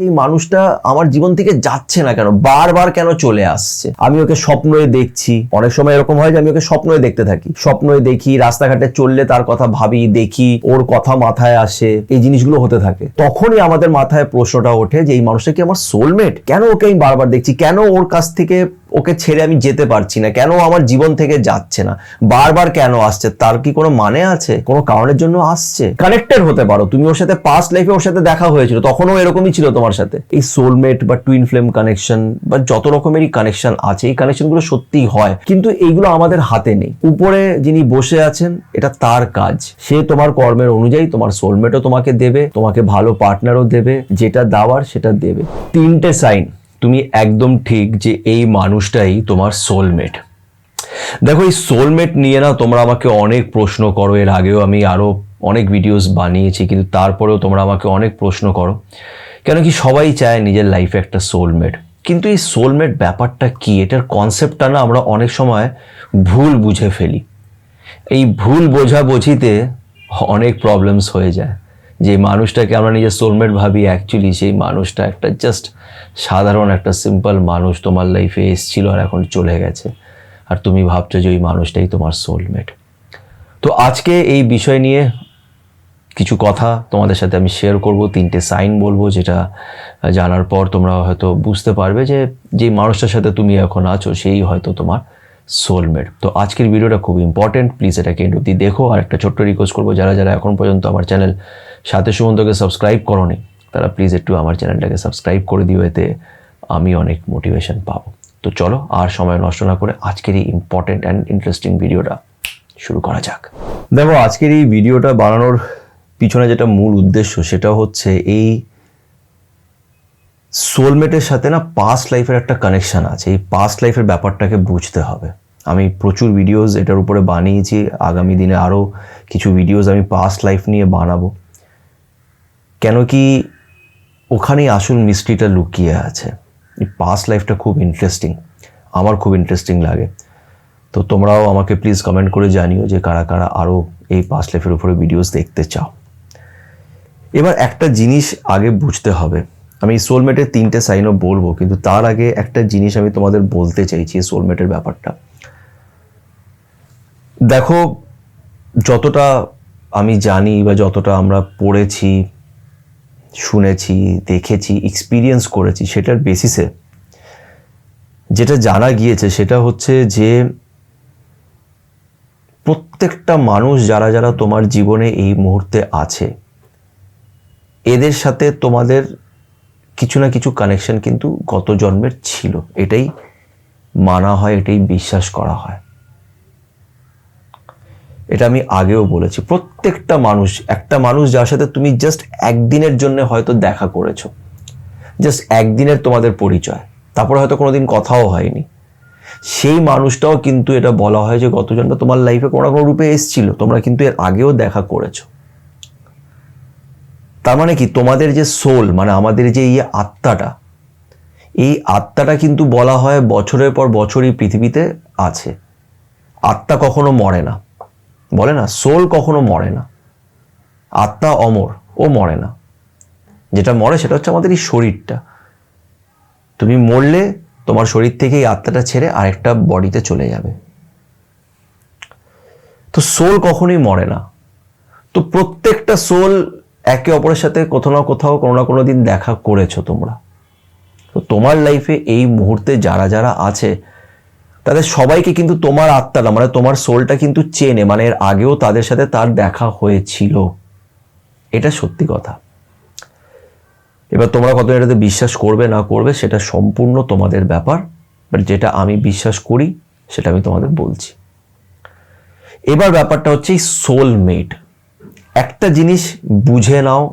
এই মানুষটা আমার জীবন থেকে যাচ্ছে না কেন, বারবার কেন চলে আসছে। আমি ওকে স্বপ্নই দেখছি, অনেক সময় এরকম হয় যে আমি ওকে স্বপ্নই দেখতে থাকি, স্বপ্নই দেখি, রাস্তাঘাটে চললে তার কথা ভাবি, দেখি, ওর কথা মাথায় আসে, এই জিনিসগুলো হতে থাকে। তখনই আমাদের মাথায় প্রশ্নটা ওঠে যে এই মানুষটা কি আমার সোলমেট? কেন ওকে আমি বারবার দেখছি, কেন ওর কাছ থেকে ওকে ছেড়ে আমি যেতে পারছি না, কেন আমার জীবন থেকে যাচ্ছে না, বারবার কেন আসছে? তার কি কোনো মানে আছে? কোনো কারণের জন্য আসছে। কানেক্টেড হতে পারো তুমি ওর সাথে, পাস্ট লাইফে ওর সাথে দেখা হয়েছিল, তখনও এরকমই ছিল তোমার সাথে। এই সোলমেট বা টুইন ফ্লেম কানেকশন বা যত রকমেরই কানেকশন আছে, এই কানেকশনগুলো সত্যিই হয়, কিন্তু এইগুলো আমাদের হাতে নেই। উপরে যিনি বসে আছেন, এটা তার কাজ। সে তোমার কর্মের অনুযায়ী তোমার সোলমেটও তোমাকে দেবে, তোমাকে ভালো পার্টনারও দেবে, যেটা দেওয়ার সেটা দেবে। 3টে সাইন তুমি একদম ঠিক যে এই মানুষটাই তোমার সোলমেট। দেখো, এই সোলমেট নিয়ে না তোমরা আমাকে অনেক প্রশ্ন করো, এর আগেও আমি আরো অনেক ভিডিওস বানিয়েছি, কিন্তু তারপরেও তোমরা আমাকে অনেক প্রশ্ন করো, কেন কি সবাই চায় নিজের লাইফে একটা সোলমেট। কিন্তু এই সোলমেট ব্যাপারটা কি, এটার কনসেপ্টটা না আমরা অনেক সময় ভুল বুঝে ফেলি। এই ভুল বোঝাবুঝিতে অনেক প্রবলেমস হয়ে যায়। যে মানুষটাকে আমরা নিজের সোলমেট ভাবি, অ্যাকচুয়ালি সেই মানুষটা একটা জাস্ট সাধারণ একটা সিম্পল মানুষ, তোমার লাইফে এসেছিল আর এখন চলে গেছে, আর তুমি ভাবছো যে ওই মানুষটাই তোমার সোলমেট। তো আজকে এই বিষয় নিয়ে কিছু কথা তোমাদের সাথে আমি শেয়ার করব, 3টে সাইন বলবো, যেটা জানার পর তোমরা হয়তো বুঝতে পারবে যে যে মানুষটার সাথে তুমি এখন আছো সেই হয়তো তোমার সোলমেট। তো আজকের ভিডিওটা খুব ইম্পর্টেন্ট, প্লিজ এটাকে এন্ড অবধি দেখো। আর একটা ছোট্ট রিকোয়েস্ট করবো, যারা যারা এখন পর্যন্ত আমার চ্যানেল সাথে সুমন্তকে সাবস্ক্রাইব করোনি, তারা প্লিজ একটু আমার চ্যানেলটাকে সাবস্ক্রাইব করে দিও, এতে আমি অনেক মোটিভেশন পাবো। তো চলো আর সময় নষ্ট না করে আজকের এই ইম্পর্টেন্ট অ্যান্ড ইন্টারেস্টিং ভিডিওটা শুরু করা যাক। দেখো, আজকের এই ভিডিওটা বানানোর পিছনে যেটা মূল উদ্দেশ্য, সেটা হচ্ছে এই সোলমেটের সাথে না পাস্ট লাইফের একটা কানেকশন আছে। এই পাস্ট লাইফের ব্যাপারটাকে বুঝতে হবে। আমি প্রচুর ভিডিওস এটার উপরে বানিয়েছি, আগামী দিনে আরও কিছু ভিডিওস আমি পাস্ট লাইফ নিয়ে বানাবো, কেন কি ওখানেই আসল মিস্ট্রিটা লুকিয়ে আছে। এই পাস্ট লাইফটা খুব ইন্টারেস্টিং, আমার খুব ইন্টারেস্টিং লাগে। তো তোমরাও আমাকে প্লিজ কমেন্ট করে জানিও যে কারা কারা আরও এই পাস্ট লাইফের উপরে ভিডিওস দেখতে চাও। এবার একটা জিনিস আগে বুঝতে হবে, আমি সোলমেটের 3টে সাইনও বলবো, কিন্তু তার আগে একটা জিনিস আমি তোমাদের বলতে চাইছি সোলমেটের ব্যাপারটা। দেখো, যতটা আমি জানি বা যতটা আমরা পড়েছি, শুনেছি, দেখেছি, এক্সপিরিয়েন্স করেছি, সেটার বেসিসে যেটা জানা গিয়েছে সেটা হচ্ছে যে প্রত্যেকটা মানুষ যারা যারা তোমার জীবনে এই মুহূর্তে আছে, এদের সাথে তোমাদের কিছু না কিছু কানেকশন কিন্তু গত জন্মের ছিল, এটাই মানা হয়, এটাই বিশ্বাস করা হয়। এটা আমি আগেও বলেছি। প্রত্যেকটা মানুষ, একটা মানুষ যার সাথে তুমি জাস্ট একদিনের জন্য হয়তো দেখা করেছো, জাস্ট একদিনের তোমাদের পরিচয়, তারপরে হয়তো কোনোদিন কথাও হয়নি, সেই মানুষটাও কিন্তু এটা বলা হয় যে গত জন্মে তোমার লাইফে কোনো কোনো রূপে এসেছিল, তোমরা কিন্তু এর আগেও দেখা করেছো। তার মানে কি, তোমাদের যে সোল, মানে আমাদের যে এই আত্মাটা, এই আত্মাটা কিন্তু বলা হয় বছরের পর বছরই পৃথিবীতে আছে। আত্মা কখনো মরে না, বলে না সোল কখনো মরে না, আত্মা অমর, ও মরে না। যেটা মরে সেটা হচ্ছে আমাদের এই শরীরটা। তুমি মরলে তোমার শরীর থেকে এই আত্মাটা ছেড়ে আরেকটা বডিতে চলে যাবে। তো সোল কখনোই মরে না। তো প্রত্যেকটা সোল একে অপরের সাথে কোথাও না কোথাও কোনো না কোনো দিন দেখা করেছো তোমরা। তো তোমার লাইফে এই মুহূর্তে যারা যারা আছে, তাদের সবাইকে কিন্তু তোমার আত্মাটা, মানে তোমার সোলটা কিন্তু চেনে, মানে এর আগেও তাদের সাথে তার দেখা হয়েছিল, এটা সত্যি কথা। এবার তোমরা কত এটাতে বিশ্বাস করবে না করবে সেটা সম্পূর্ণ তোমাদের ব্যাপার, বাট যেটা আমি বিশ্বাস করি সেটা আমি তোমাদের বলছি। এবার ব্যাপারটা হচ্ছে এই সোলমেট। একটা জিনিস বুঝে নাও,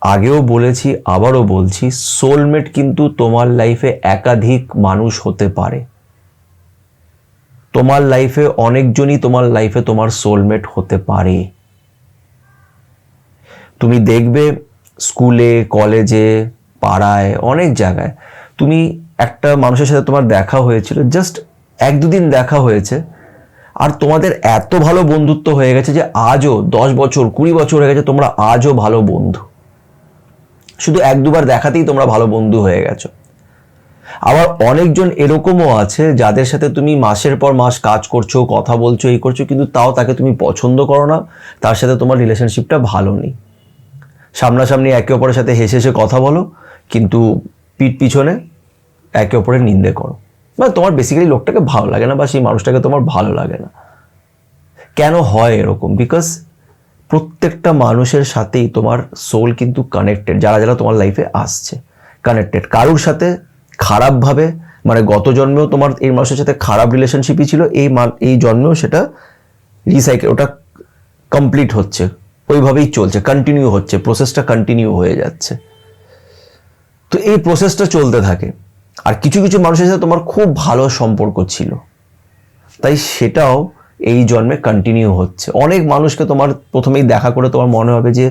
আগেও বলেছি আবারও বলছি, সোলমেট কিন্তু তোমার লাইফে একাধিক মানুষ হতে পারে। তোমার লাইফে অনেকজনই তোমার লাইফে তোমার সোলমেট হতে পারে। তুমি দেখবে স্কুলে, কলেজে, পাড়ায়, অনেক জায়গায় তুমি একটা মানুষের সাথে তোমার দেখা হয়েছিল, জাস্ট 1-2 দিন দেখা হয়েছে, আর তোমাদের এত ভালো বন্ধুত্ব হয়ে গেছে যে আজও 10 বছর 20 বছর হয়ে গেছে, তোমরা আজও ভালো বন্ধু। শুধু এক দুবার দেখাতেই তোমরা ভালো বন্ধু হয়ে গেছো। আবার অনেকজন এরকমও আছে যাদের সাথে তুমি মাসের পর মাস কাজ করছো, কথা বলছো, এই করছো, কিন্তু তাও তাকে তুমি পছন্দ করো না, তার সাথে তোমার রিলেশনশিপটা ভালো নেই। সামনাসামনি একে অপরের সাথে হেসে হেসে কথা বলো, কিন্তু পিঠ পিছনে একে অপরের নিন্দে করো, বা তোমার বেসিক্যালি লোকটাকে ভালো লাগে না বা সেই মানুষটাকে তোমার ভালো লাগে না। কেন হয় এরকম? বিকজ প্রত্যেকটা মানুষের সাথেই তোমার সোল কিন্তু কানেক্টেড, যারা যারা তোমার লাইফে আসছে কানেক্টেড। কারোর সাথে খারাপভাবে, মানে গত জন্মেও তোমার এই মানুষের সাথে খারাপ রিলেশনশিপই ছিল, এই জন্মেও সেটা রিসাইকেল, ওটা কমপ্লিট হচ্ছে, ওইভাবেই চলছে, কন্টিনিউ হচ্ছে, প্রসেসটা কন্টিনিউ হয়ে যাচ্ছে। তো এই প্রসেসটা চলতে থাকে। আর কিছু কিছু মানুষের সাথে তোমার খুব ভালো সম্পর্ক ছিল, তাই সেটাও এই জন্মে কন্টিনিউ হচ্ছে। অনেক মানুষকে তোমার প্রথমেই দেখা করে তোমার মনে হবে যে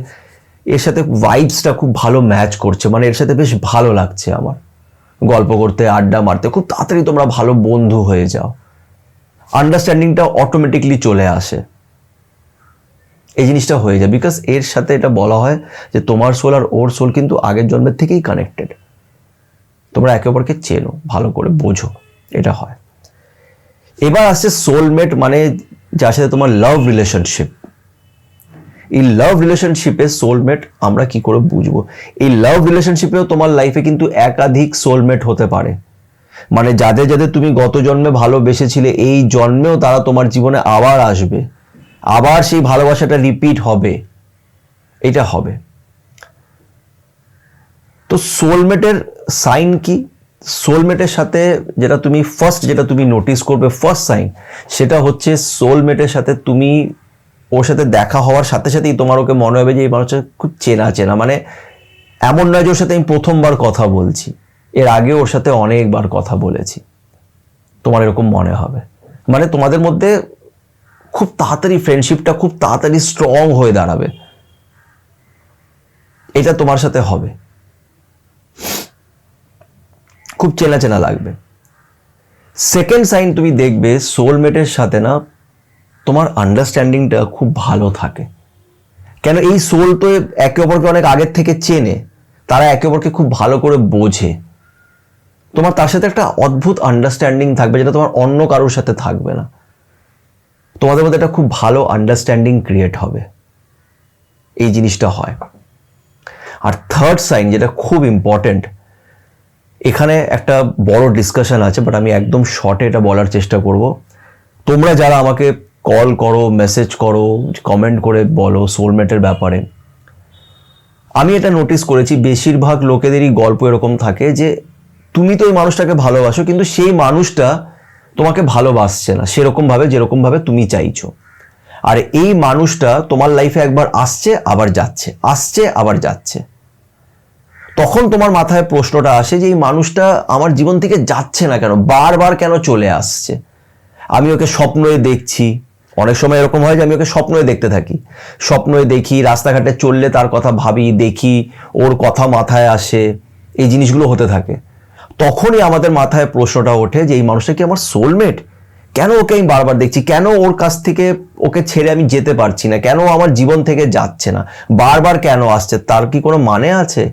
এর সাথে ভাইবসটা খুব ভালো ম্যাচ করছে, মানে এর সাথে বেশ ভালো লাগছে আমার, গল্প করতে, আড্ডা মারতে, খুব তাড়াতাড়ি তোমরা ভালো বন্ধু হয়ে যাও, আন্ডারস্ট্যান্ডিংটা অটোমেটিকলি চলে আসে। এই জিনিসটা হয়ে যায় বিকজ এর সাথে এটা বলা হয় যে তোমার সোল আর ওর সোল কিন্তু আগের জন্মের থেকেই কানেক্টেড। তোমরা একে অপরকে চেনো, ভালো করে বোঝো, এটা হয়। এবার আসছে সোলমেট, মানে যার সাথে তোমার লাভ রিলেশনশিপ। এই লাভ রিলেশনশিপে সোলমেট আমরা কি করে বুঝবো? এই লাভ রিলেশনশিপেও তোমার লাইফে কিন্তু একাধিক সোলমেট হতে পারে, মানে যাদের যাদের তুমি গত জন্মে ভালোবেসেছিলে, এই জন্মেও তারা তোমার জীবনে আবার আসবে, আবার সেই ভালোবাসাটা রিপিট হবে, এটা হবে। তো সোলমেটের সাইন কি? সোলমেটের সাথে যেটা তুমি নোটিস করবে, ফার্স্ট সাইন, সেটা হচ্ছে সোলমেটের সাথে তুমি ওর সাথে দেখা হওয়ার সাথে সাথেই তোমার ওকে মনে হবে যে এই মানুষটা খুব চেনা চেনা, মানে এমন নয় যে ওর সাথে আমি প্রথমবার কথা বলছি, এর আগে ওর সাথে অনেকবার কথা বলেছি, তোমার এরকম মনে হবে। মানে তোমাদের মধ্যে খুব তাড়াতাড়ি ফ্রেন্ডশিপটা খুব তাড়াতাড়ি স্ট্রং হয়ে দাঁড়াবে, এটা তোমার সাথে হবে, খুব চেনা চেনা লাগবে। সেকেন্ড সাইন তুমি দেখবে সোলমেটের সাথে না তোমার আন্ডারস্ট্যান্ডিংটা খুব ভালো থাকে। কেন? এই সোল তো একে অপরকে অনেক আগের থেকে চেনে, তারা একে অপরকে খুব ভালো করে বোঝে, তোমার তার সাথে একটা অদ্ভুত আন্ডারস্ট্যান্ডিং থাকবে যেটা তোমার অন্য কারোর সাথে থাকবে না। তোমাদের মধ্যে একটা খুব ভালো আন্ডারস্ট্যান্ডিং ক্রিয়েট হবে, এই জিনিসটা হয়। আর থার্ড সাইন যেটা খুব ইম্পর্টেন্ট, এখানে একটা বড় ডিসকাশন আছে, বাট আমি একদম শর্টে এটা বলার চেষ্টা করব। তোমরা যারা আমাকে কল করো, মেসেজ করো, কমেন্ট করে বলো সোলমেটের ব্যাপারে, আমি এটা নোটিস করেছি বেশিরভাগ লোকেদেরই গল্প এরকম থাকে যে তুমি তো ওই মানুষটাকে ভালোবাসো, কিন্তু সেই মানুষটা তোমাকে ভালোবাসছে না সেরকমভাবে যেরকমভাবে তুমি চাইছো। আর এই মানুষটা তোমার লাইফে একবার আসছে আবার যাচ্ছে, আসছে আবার যাচ্ছে। তখন তোমার মাথায় প্রশ্নটা আসে যে এই মানুষটা আমার জীবন থেকে যাচ্ছে না কেন, বারবার কেন চলে আসছে? আমি ওকে স্বপ্নই দেখছি, অনেক সময় এরকম হয় যে আমি ওকে স্বপ্নই দেখতে থাকি, স্বপ্নই দেখি, রাস্তাঘাটে চললে তার কথা ভাবি, দেখি, ওর কথা মাথায় আসে, এই জিনিসগুলো হতে থাকে। তখনই আমাদের মাথায় প্রশ্নটা ওঠে যে এই মানুষটা কি আমার সোলমেট? কেন ওকে আমি বারবার দেখছি, কেন ওর কাছ থেকে ওকে ছেড়ে আমি যেতে পারছি না, কেন আমার জীবন থেকে যাচ্ছে না, বারবার কেন আসছে? তার কি কোনো মানে আছে?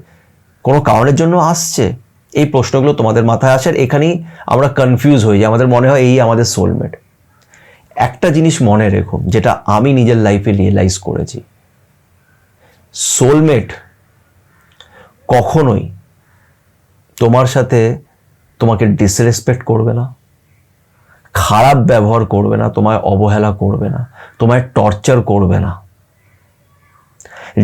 কোনো কারণের জন্য আসছে? এই প্রশ্নগুলো তোমাদের মাথায় আসে, এখানেই আমরা কনফিউজ হই, আমাদের মনে হয় এই আমাদের সোলমেট। একটা জিনিস মনে রেখো, যেটা আমি নিজের লাইফে রিয়েলাইজ করেছি, সোলমেট কখনোই তোমার সাথে তোমাকে ডিসরেসপেক্ট করবে না, খারাপ ব্যবহার করবে না, তোমায় অবহেলা করবে না, তোমায় টর্চার করবে না।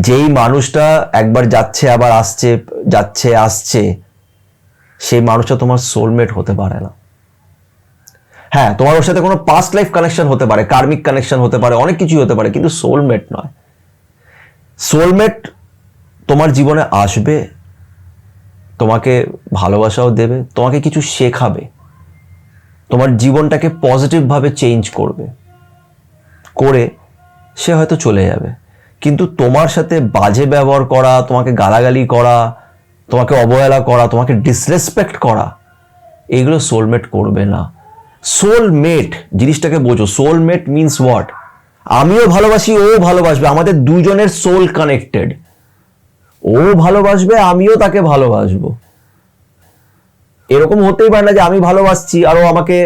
যেই মানুষটা একবার যাচ্ছে আবার আসছে, যাচ্ছে আসছে, সেই মানুষটা তোমার সোলমেট হতে পারে না। হ্যাঁ, তোমার ওর সাথে কোনো পাস্ট লাইফ কানেকশন হতে পারে, কার্মিক কানেকশন হতে পারে, অনেক কিছুই হতে পারে, কিন্তু সোলমেট নয়। সোলমেট তোমার জীবনে আসবে, তোমাকে ভালোবাসাও দেবে, তোমাকে কিছু শেখাবে, তোমার জীবনটাকে পজিটিভভাবে চেঞ্জ করবে, করে সে হয়তো চলে যাবে। কিন্তু তোমার সাথে বাজে ব্যবহার করা, তোমাকে গালাগালি করা, তোমাকে অবহেলা করা, তোমাকে ডিসরেসপেক্ট করা, এগুলো সোলমেট করবে না। সোলমেট জিনিসটাকে বোঝো, সোলমেট মিনস হোয়াট? আমিও ভালোবাসি, ও ভালোবাসবে, আমাদের দুজনের সোল কানেক্টেড। ও ভালোবাসবে, আমিও তাকে ভালোবাসবো। এরকম হতেই পারে না যে আমি ভালোবাসছি আর ও আমাকে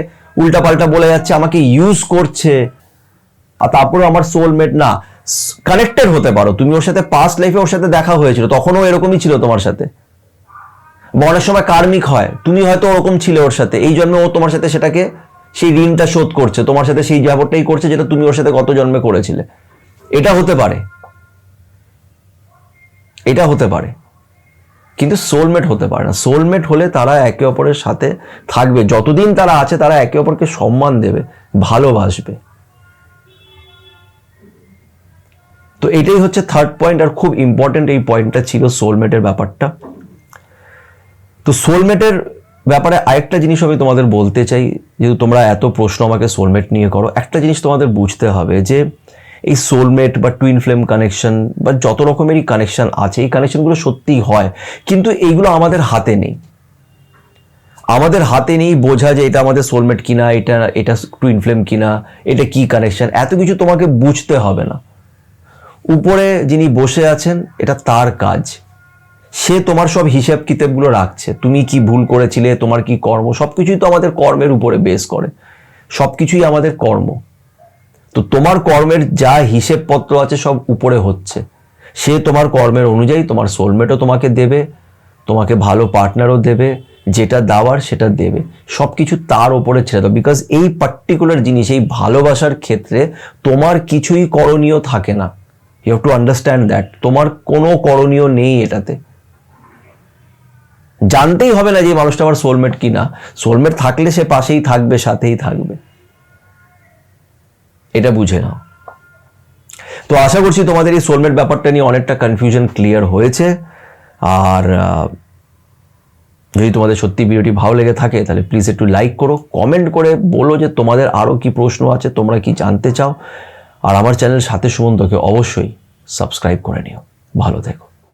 উল্টাপাল্টা বলে যাচ্ছে, আমাকে ইউজ করছে, আর তারপরে আমার সোলমেট না। কানেক্টেড হতে পারো, তুমি ওর সাথে পাস্ট লাইফে ওর সাথে দেখা হয়েছিল, তখনও এরকমই ছিল তোমার সাথে, বা অনেক সময় কার্মিক হয়, তুমি হয়তো ওরকম ছিলে ওর সাথে, এই জন্মে ও তোমার সাথে সেটাকে, সেই ঋণটা শোধ করছে, তোমার সাথে সেই ব্যাপারটাই করছে যেটা তুমি ওর সাথে গত জন্মে করেছিলে। এটা হতে পারে, এটা হতে পারে, কিন্তু সোলমেট হতে পারে না। সোলমেট হলে তারা একে অপরের সাথে থাকবে, যতদিন তারা আছে তারা একে অপরকে সম্মান দেবে, ভালোবাসবে। তো এটাই হচ্ছে থার্ড পয়েন্ট, আর খুব ইম্পর্টেন্ট এই পয়েন্টটা ছিল সোলমেটের ব্যাপারটা। তো সোলমেটের ব্যাপারে আরেকটা জিনিস আমি তোমাদের বলতে চাই, যেহেতু তোমরা এত প্রশ্ন আমাকে সোলমেট নিয়ে করো, একটা জিনিস তোমাদের বুঝতে হবে যে এই সোলমেট বা টুইন ফ্লেম কানেকশন বা যত রকমেরই কানেকশন আছে, এই কানেকশনগুলো সত্যিই হয়, কিন্তু এইগুলো আমাদের হাতে নেই। আমাদের হাতে নেই বোঝা যে এটা আমাদের সোলমেট কিনা, এটা টুইন ফ্লেম কিনা, এটা কি কানেকশন, এত কিছু তোমাকে বুঝতে হবে না। উপরে যিনি বসে আছেন, এটা তার কাজ, সে তোমার সব হিসাব কিতাবগুলো রাখছে, তুমি কি ভুল করেছিলে, তোমার কি কর্ম, সবকিছুই তো আমাদের কর্মের উপরে বেস করে, সবকিছুই আমাদের কর্ম। তো তোমার কর্মের যা হিসেবপত্র আছে সব উপরে হচ্ছে, সে তোমার কর্মের অনুযায়ী তোমার সোলমেটও তোমাকে দেবে, তোমাকে ভালো পার্টনারও দেবে, যেটা দেওয়ার সেটা দেবে, সব কিছু তার ওপরে ছেড়ে দাও। বিকজ এই পার্টিকুলার জিনিস, এই ভালোবাসার ক্ষেত্রে তোমার কিছুই করণীয় থাকে না। You have to understand that, তোমার কোনো করণীয় নেই এটাতে। জানতেই হবে না যে মানুষটা আমার সোলমেট কিনা, সোলমেট থাকলে সে পাশেই থাকবে, সাথেই থাকবে, এটা বুঝে নাও। তো আশা করছি তোমাদের এই সোলমেট ব্যাপারটা নিয়ে অনেকটা কনফিউশন ক্লিয়ার হয়েছে। আর যদি তোমাদের সত্যি ভিডিওটি ভালো লেগে থাকে তাহলে প্লিজ একটু লাইক করো, কমেন্ট করে বলো যে তোমাদের আরও কি প্রশ্ন আছে, তোমরা কি জানতে চাও। আর আমার চ্যানেল সাথে সুমন্তকে অবশ্যই সাবস্ক্রাইব করে নিও। ভালো থেকো।